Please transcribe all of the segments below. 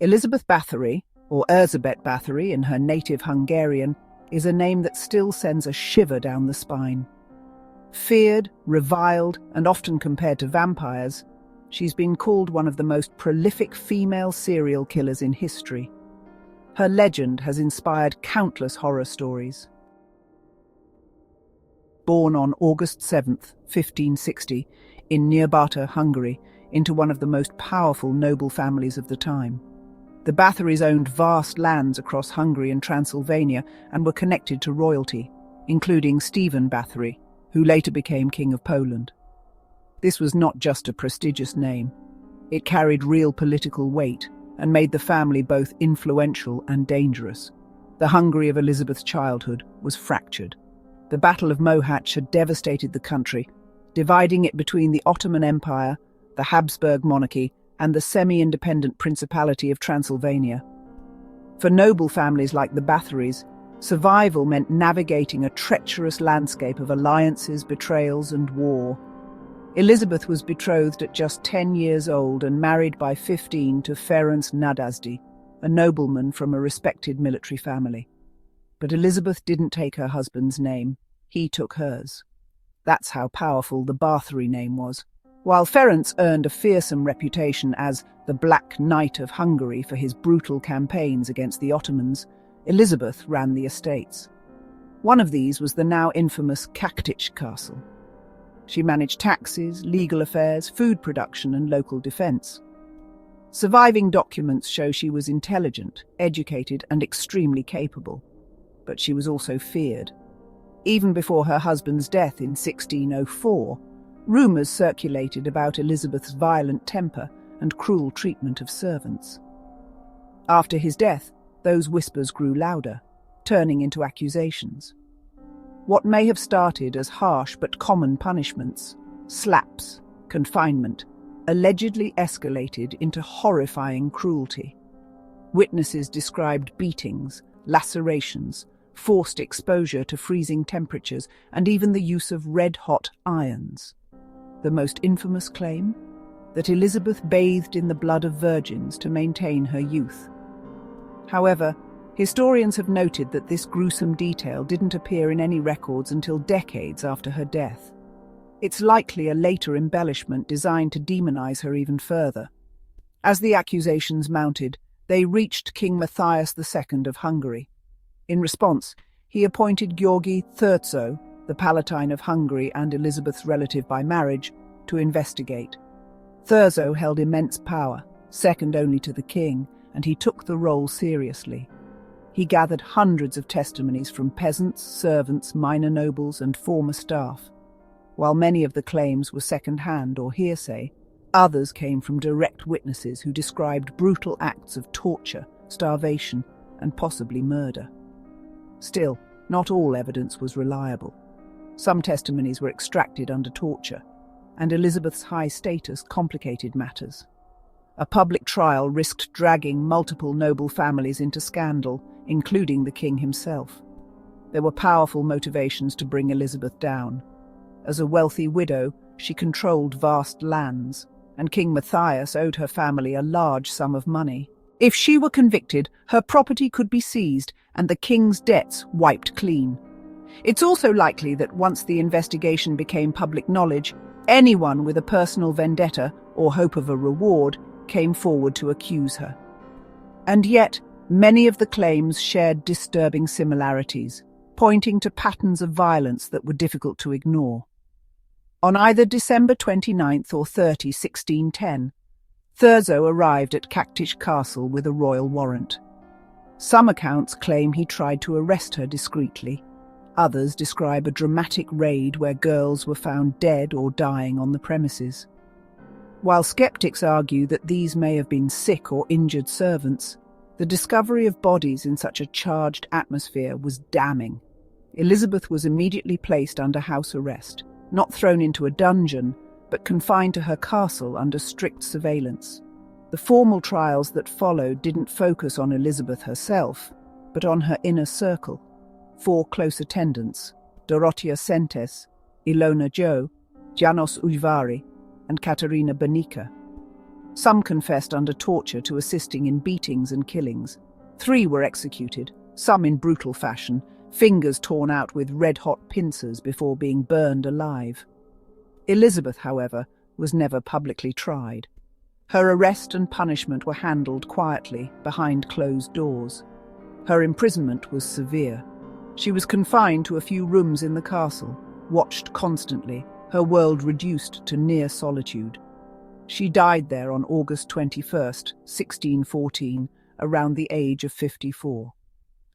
Elizabeth Báthory, or Elizabeth Báthory in her native Hungarian, is a name that still sends a shiver down the spine. Feared, reviled, and often compared to vampires, she's been called one of the most prolific female serial killers in history. Her legend has inspired countless horror stories. Born on August 7, 1560, in Nyírbátor, Hungary, into one of the most powerful noble families of the time. The Báthorys owned vast lands across Hungary and Transylvania and were connected to royalty, including Stephen Báthory, who later became King of Poland. This was not just a prestigious name. It carried real political weight and made the family both influential and dangerous. The Hungary of Elizabeth's childhood was fractured. The Battle of Mohács had devastated the country, dividing it between the Ottoman Empire, the Habsburg monarchy, and the semi-independent Principality of Transylvania. For noble families like the Báthorys, survival meant navigating a treacherous landscape of alliances, betrayals, and war. Elizabeth was betrothed at just 10 years old and married by 15 to Ferenc Nadasdy, a nobleman from a respected military family. But Elizabeth didn't take her husband's name, he took hers. That's how powerful the Báthory name was. While Ferenc earned a fearsome reputation as the Black Knight of Hungary for his brutal campaigns against the Ottomans, Elizabeth ran the estates. One of these was the now infamous Countess castle. She managed taxes, legal affairs, food production, and local defence. Surviving documents show she was intelligent, educated, and extremely capable. But she was also feared. Even before her husband's death in 1604, rumours circulated about Elizabeth's violent temper and cruel treatment of servants. After his death, those whispers grew louder, turning into accusations. What may have started as harsh but common punishments, slaps, confinement, allegedly escalated into horrifying cruelty. Witnesses described beatings, lacerations, forced exposure to freezing temperatures, and even the use of red-hot irons. The most infamous claim? That Elizabeth bathed in the blood of virgins to maintain her youth. However, historians have noted that this gruesome detail didn't appear in any records until decades after her death. It's likely a later embellishment designed to demonize her even further. As the accusations mounted, they reached King Matthias II of Hungary. In response, he appointed György III, the Palatine of Hungary and Elizabeth's relative by marriage, to investigate. Thurzo held immense power, second only to the king, and he took the role seriously. He gathered hundreds of testimonies from peasants, servants, minor nobles, and former staff. While many of the claims were second-hand or hearsay, others came from direct witnesses who described brutal acts of torture, starvation, and possibly murder. Still, not all evidence was reliable. Some testimonies were extracted under torture, and Elizabeth's high status complicated matters. A public trial risked dragging multiple noble families into scandal, including the king himself. There were powerful motivations to bring Elizabeth down. As a wealthy widow, she controlled vast lands, and King Matthias owed her family a large sum of money. If she were convicted, her property could be seized and the king's debts wiped clean. It's also likely that once the investigation became public knowledge, anyone with a personal vendetta or hope of a reward came forward to accuse her. And yet, many of the claims shared disturbing similarities, pointing to patterns of violence that were difficult to ignore. On either December 29 or 30, 1610, Thurzo arrived at Countess Castle with a royal warrant. Some accounts claim he tried to arrest her discreetly. Others describe a dramatic raid where girls were found dead or dying on the premises. While skeptics argue that these may have been sick or injured servants, the discovery of bodies in such a charged atmosphere was damning. Elizabeth was immediately placed under house arrest, not thrown into a dungeon, but confined to her castle under strict surveillance. The formal trials that followed didn't focus on Elizabeth herself, but on her inner circle. 4 close attendants, Dorothea Sentes, Ilona Joe, Janos Ujvari, and Katerina Banica. Some confessed under torture to assisting in beatings and killings. 3 were executed, some in brutal fashion, fingers torn out with red-hot pincers before being burned alive. Elizabeth, however, was never publicly tried. Her arrest and punishment were handled quietly, behind closed doors. Her imprisonment was severe. She was confined to a few rooms in the castle, watched constantly, her world reduced to near solitude. She died there on August 21st, 1614, around the age of 54.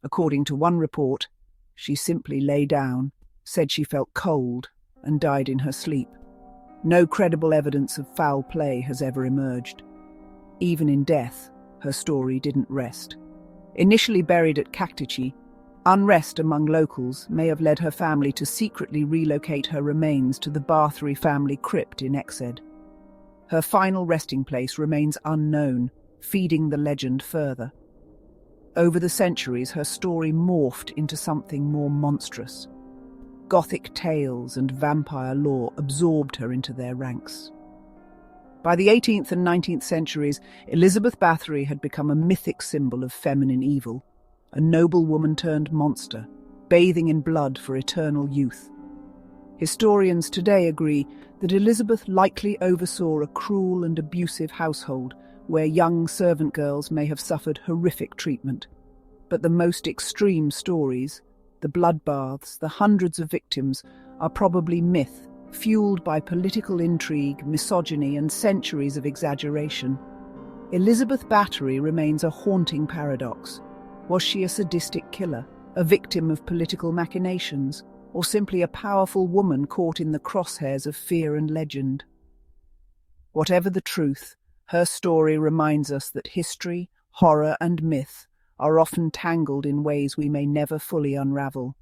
According to one report, she simply lay down, said she felt cold, and died in her sleep. No credible evidence of foul play has ever emerged. Even in death, her story didn't rest. Initially buried at Countess, unrest among locals may have led her family to secretly relocate her remains to the Báthory family crypt in Exed. Her final resting place remains unknown, feeding the legend further. Over the centuries, her story morphed into something more monstrous. Gothic tales and vampire lore absorbed her into their ranks. By the 18th and 19th centuries, Elizabeth Báthory had become a mythic symbol of feminine evil, a noble woman turned monster, bathing in blood for eternal youth. Historians today agree that Elizabeth likely oversaw a cruel and abusive household where young servant girls may have suffered horrific treatment. But the most extreme stories, the bloodbaths, the hundreds of victims, are probably myth, fueled by political intrigue, misogyny, and centuries of exaggeration. Elizabeth Báthory remains a haunting paradox. Was she a sadistic killer, a victim of political machinations, or simply a powerful woman caught in the crosshairs of fear and legend? Whatever the truth, her story reminds us that history, horror, and myth are often tangled in ways we may never fully unravel.